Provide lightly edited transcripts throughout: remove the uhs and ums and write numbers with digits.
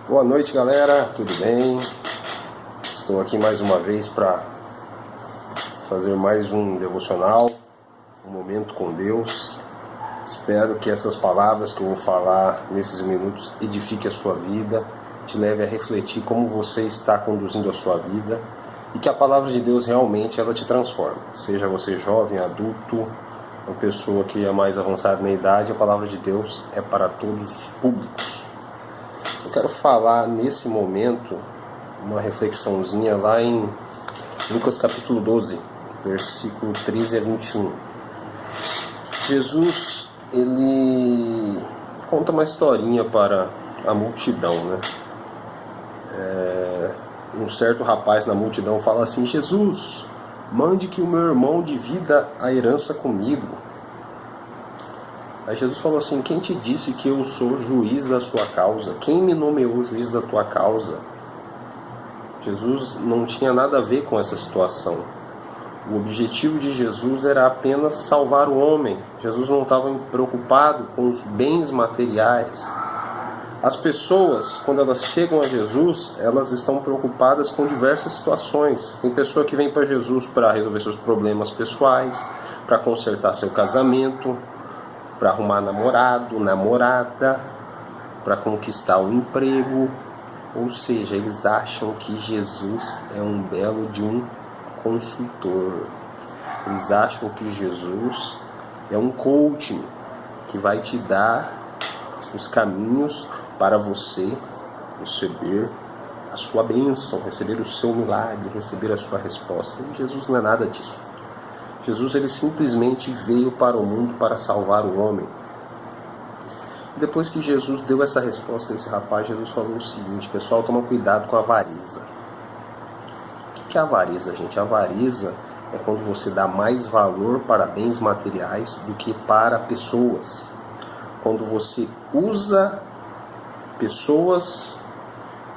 Boa noite, galera, tudo bem? Estou aqui mais uma vez para fazer mais um devocional, um momento com Deus. Espero que essas palavras que eu vou falar nesses minutos edifiquem a sua vida, te leve a refletir como você está conduzindo a sua vida e que a palavra de Deus realmente ela te transforme. Seja você jovem, adulto, uma pessoa que é mais avançada na idade, a palavra de Deus é para todos os públicos. Eu quero falar nesse momento uma reflexãozinha lá em Lucas capítulo 12, versículo 13 a 21. Jesus, ele conta uma historinha para a multidão, né? Um certo rapaz na multidão fala assim: Jesus, mande que o meu irmão divida a herança comigo. Aí Jesus falou assim: quem te disse que eu sou juiz da sua causa? Quem me nomeou juiz da tua causa? Jesus não tinha nada a ver com essa situação. O objetivo de Jesus era apenas salvar o homem. Jesus não estava preocupado com os bens materiais. As pessoas, quando elas chegam a Jesus, elas estão preocupadas com diversas situações. Tem pessoa que vem para Jesus para resolver seus problemas pessoais, para consertar seu casamento, para arrumar namorado, namorada, para conquistar um emprego. Ou seja, eles acham que Jesus é um belo de um consultor. Eles acham que Jesus é um coaching que vai te dar os caminhos para você receber a sua bênção, receber o seu milagre, receber a sua resposta. E Jesus não é nada disso. Jesus ele simplesmente veio para o mundo para salvar o homem. Depois que Jesus deu essa resposta a esse rapaz, Jesus falou o seguinte: pessoal, toma cuidado com a avareza. O que é avareza, gente? A avareza é quando você dá mais valor para bens materiais do que para pessoas. Quando você usa pessoas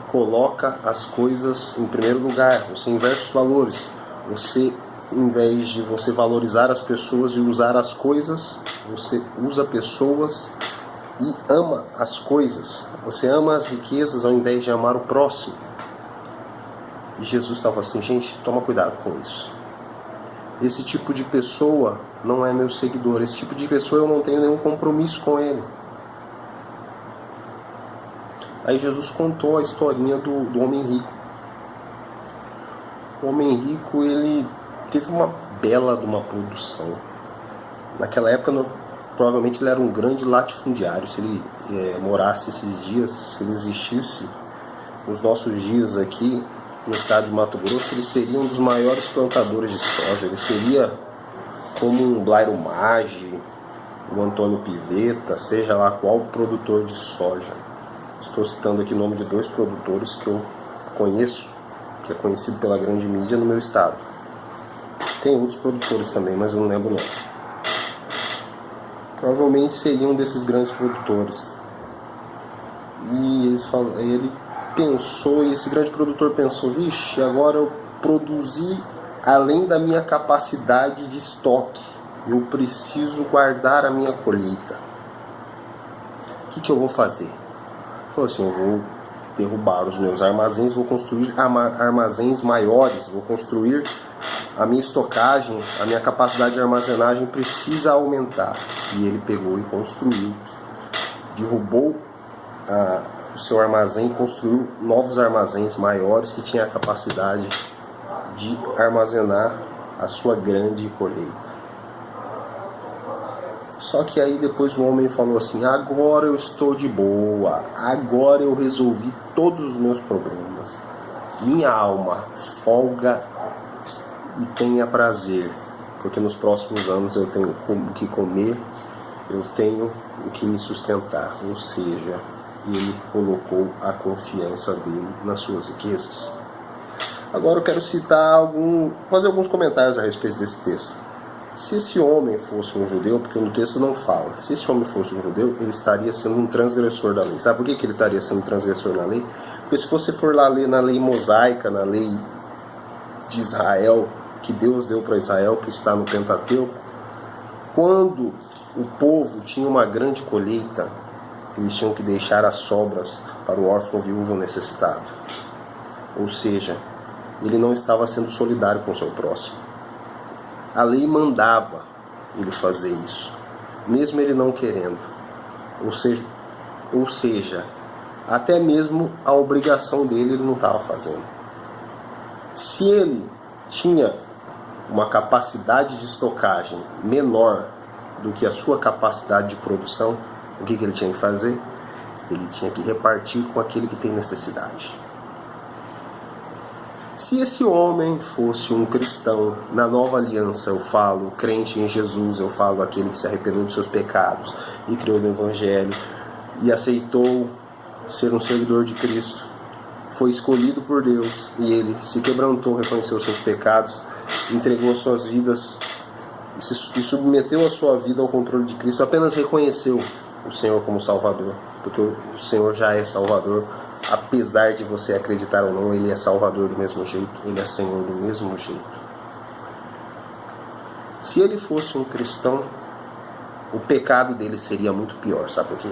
e coloca as coisas em primeiro lugar, você inverte os valores. Você, em vez de você valorizar as pessoas e usar as coisas, você usa pessoas e ama as coisas. Você ama as riquezas ao invés de amar o próximo. E Jesus estava assim: gente, toma cuidado com isso. Esse tipo de pessoa não é meu seguidor. Esse tipo de pessoa eu não tenho nenhum compromisso com ele. Aí Jesus contou a historinha do homem rico. O homem rico, ele teve uma bela de uma produção. Naquela época, provavelmente ele era um grande latifundiário. Se ele morasse esses dias, se ele existisse nos nossos dias aqui no estado de Mato Grosso, ele seria um dos maiores plantadores de soja. Ele seria como um Blairo Maggi, o Antônio Pivetta, seja lá qual produtor de soja. Estou citando aqui o nome de dois produtores que eu conheço, que é conhecido pela grande mídia no meu estado. Tem outros produtores também, mas eu não lembro o nome. Provavelmente seria um desses grandes produtores. E ele pensou, e esse grande produtor pensou: vixe, agora eu produzi além da minha capacidade de estoque. Eu preciso guardar a minha colheita. O que eu vou fazer? Ele falou assim: eu vou derrubar os meus armazéns, vou construir armazéns maiores, vou construir a minha estocagem, a minha capacidade de armazenagem precisa aumentar. E ele pegou e construiu, derrubou o seu armazém, construiu novos armazéns maiores que tinham a capacidade de armazenar a sua grande colheita. Só que aí depois o homem falou assim: agora eu estou de boa, agora eu resolvi todos os meus problemas. Minha alma folga e tenha prazer, porque nos próximos anos eu tenho o que comer, eu tenho o que me sustentar. Ou seja, ele colocou a confiança dele nas suas riquezas. Agora eu quero fazer alguns comentários a respeito desse texto. Se esse homem fosse um judeu, porque no texto não fala, se esse homem fosse um judeu, ele estaria sendo um transgressor da lei. Sabe por que ele estaria sendo um transgressor da lei? Porque se você for lá ler na lei mosaica, na lei de Israel, que Deus deu para Israel, que está no Pentateuco, quando o povo tinha uma grande colheita, Eles tinham que deixar as sobras para o órfão, viúvo necessitado. Ou seja, ele não estava sendo solidário com o seu próximo. A lei mandava ele fazer isso, mesmo ele não querendo. Ou seja, até mesmo a obrigação dele ele não estava fazendo. Se ele tinha uma capacidade de estocagem menor do que a sua capacidade de produção, o que ele tinha que fazer? Ele tinha que repartir com aquele que tem necessidade. Se esse homem fosse um cristão, na nova aliança eu falo, crente em Jesus, eu falo aquele que se arrependeu dos seus pecados e criou no Evangelho e aceitou ser um seguidor de Cristo, foi escolhido por Deus e ele se quebrantou, reconheceu os seus pecados, entregou as suas vidas e submeteu a sua vida ao controle de Cristo, apenas reconheceu o Senhor como Salvador, porque o Senhor já é Salvador. Apesar de você acreditar ou não, Ele é Salvador do mesmo jeito, Ele é Senhor do mesmo jeito. Se ele fosse um cristão, o pecado dele seria muito pior, sabe por quê?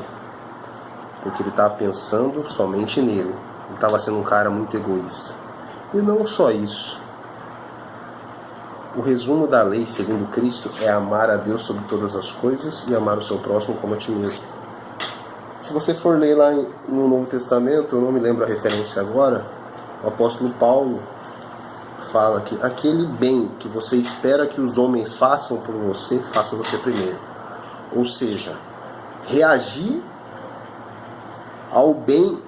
Porque ele estava pensando somente nele, ele estava sendo um cara muito egoísta. E não só isso. O resumo da lei, segundo Cristo, é amar a Deus sobre todas as coisas e amar o seu próximo como a ti mesmo. Se você for ler lá no Novo Testamento, eu não me lembro a referência agora, o apóstolo Paulo fala que aquele bem que você espera que os homens façam por você, faça você primeiro. Ou seja, reagir ao bem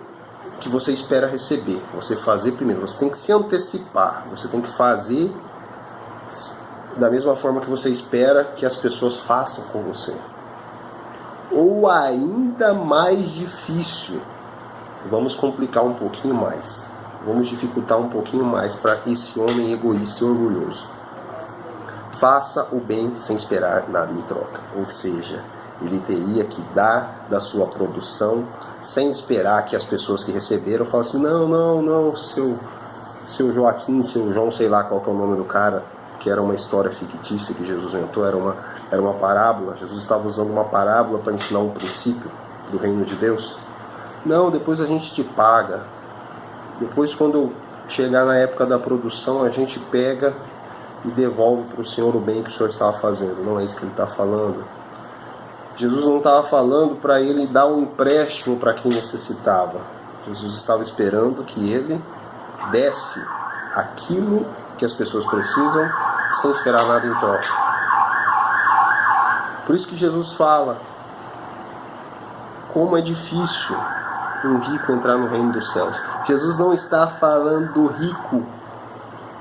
que você espera receber, você fazer primeiro. Você tem que se antecipar, você tem que fazer da mesma forma que você espera que as pessoas façam com você. Ou ainda mais difícil, vamos complicar um pouquinho mais, vamos dificultar um pouquinho mais para esse homem egoísta e orgulhoso. Faça o bem sem esperar nada em troca, ou seja, ele teria que dar da sua produção sem esperar que as pessoas que receberam falem assim, não, seu Joaquim, seu João, sei lá qual que é o nome do cara, que era uma história fictícia que Jesus inventou, era uma parábola. Jesus estava usando uma parábola para ensinar um princípio do reino de Deus. Não, depois a gente te paga. Depois, quando chegar na época da produção, a gente pega e devolve para o Senhor o bem que o Senhor estava fazendo. Não é isso que ele está falando. Jesus não estava falando para ele dar um empréstimo para quem necessitava. Jesus estava esperando que ele desse aquilo que as pessoas precisam sem esperar nada em troca. Por isso que Jesus fala como é difícil um rico entrar no reino dos céus. Jesus não está falando do rico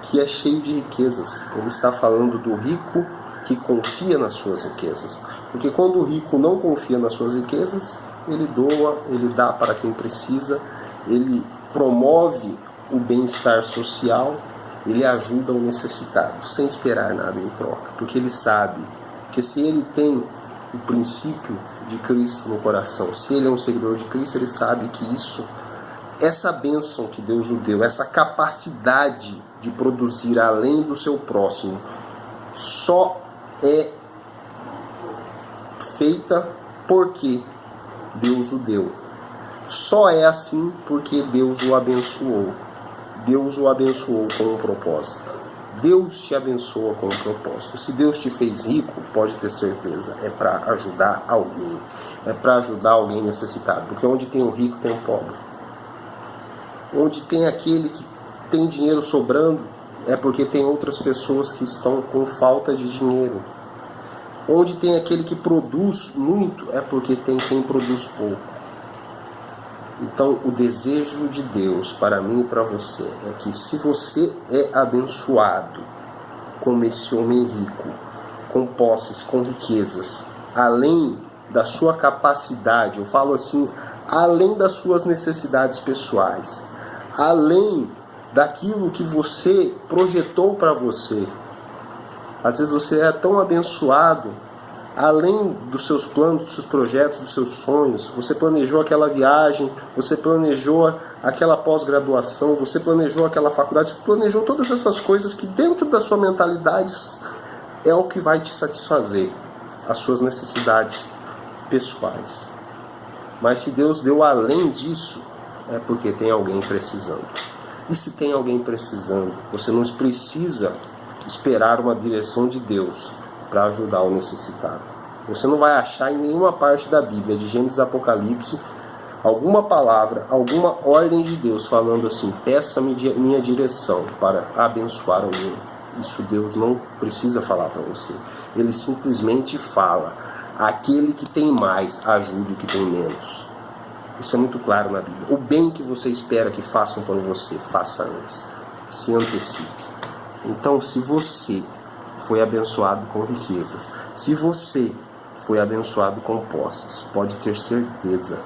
que é cheio de riquezas. Ele está falando do rico que confia nas suas riquezas. Porque quando o rico não confia nas suas riquezas, ele doa, ele dá para quem precisa, ele promove o bem-estar social, ele ajuda o necessitado, sem esperar nada em troca. Porque ele sabe que se ele tem o princípio de Cristo no coração, se ele é um seguidor de Cristo, ele sabe que essa bênção que Deus o deu, essa capacidade de produzir além do seu próximo, só é feita porque Deus o deu. Só é assim porque Deus o abençoou. Deus o abençoou com um propósito. Deus te abençoa com um propósito. Se Deus te fez rico, pode ter certeza, é para ajudar alguém. É para ajudar alguém necessitado. Porque onde tem o rico, tem o pobre. Onde tem aquele que tem dinheiro sobrando, é porque tem outras pessoas que estão com falta de dinheiro. Onde tem aquele que produz muito, é porque tem quem produz pouco. Então, o desejo de Deus para mim e para você é que se você é abençoado como esse homem rico, com posses, com riquezas, além da sua capacidade, eu falo assim, além das suas necessidades pessoais, além daquilo que você projetou para você. Às vezes você é tão abençoado, além dos seus planos, dos seus projetos, dos seus sonhos. Você planejou aquela viagem, você planejou aquela pós-graduação, você planejou aquela faculdade, você planejou todas essas coisas que dentro da sua mentalidade é o que vai te satisfazer, as suas necessidades pessoais. Mas se Deus deu além disso, é porque tem alguém precisando. E se tem alguém precisando, você não precisa esperar uma direção de Deus para ajudar o necessitado. Você não vai achar em nenhuma parte da Bíblia, de Gênesis a Apocalipse, alguma palavra, alguma ordem de Deus falando assim: peça-me minha direção para abençoar alguém. Isso Deus não precisa falar para você. Ele simplesmente fala: aquele que tem mais, ajude o que tem menos. Isso é muito claro na Bíblia. O bem que você espera que façam por você, faça antes. Se antecipe. Então, se você foi abençoado com riquezas, se você foi abençoado com posses, pode ter certeza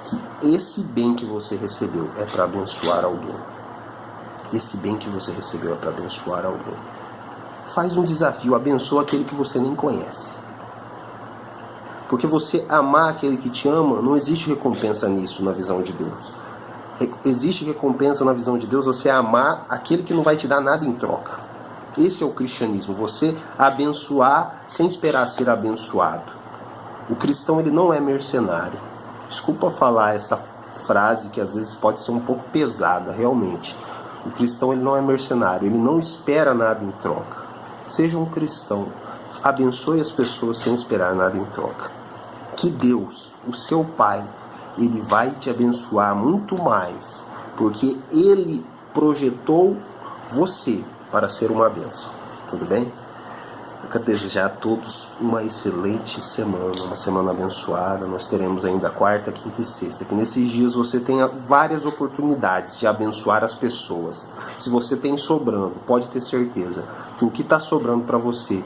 que esse bem que você recebeu é para abençoar alguém. Esse bem que você recebeu é para abençoar alguém. Faz um desafio, abençoa aquele que você nem conhece. Porque você amar aquele que te ama, não existe recompensa nisso na visão de Deus. Existe recompensa na visão de Deus você amar aquele que não vai te dar nada em troca. Esse é o cristianismo, você abençoar sem esperar ser abençoado. O cristão, ele não é mercenário. Desculpa falar essa frase que às vezes pode ser um pouco pesada, realmente. O cristão, ele não é mercenário, ele não espera nada em troca. Seja um cristão, abençoe as pessoas sem esperar nada em troca. Que Deus, o seu Pai, Ele vai te abençoar muito mais, porque Ele projetou você para ser uma bênção. Tudo bem? Eu quero desejar a todos uma excelente semana, uma semana abençoada. Nós teremos ainda quarta, quinta e sexta. Que nesses dias você tenha várias oportunidades de abençoar as pessoas. Se você tem sobrando, pode ter certeza que o que está sobrando para você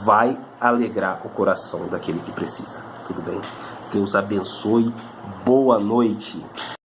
vai alegrar o coração daquele que precisa. Tudo bem? Deus abençoe. Boa noite.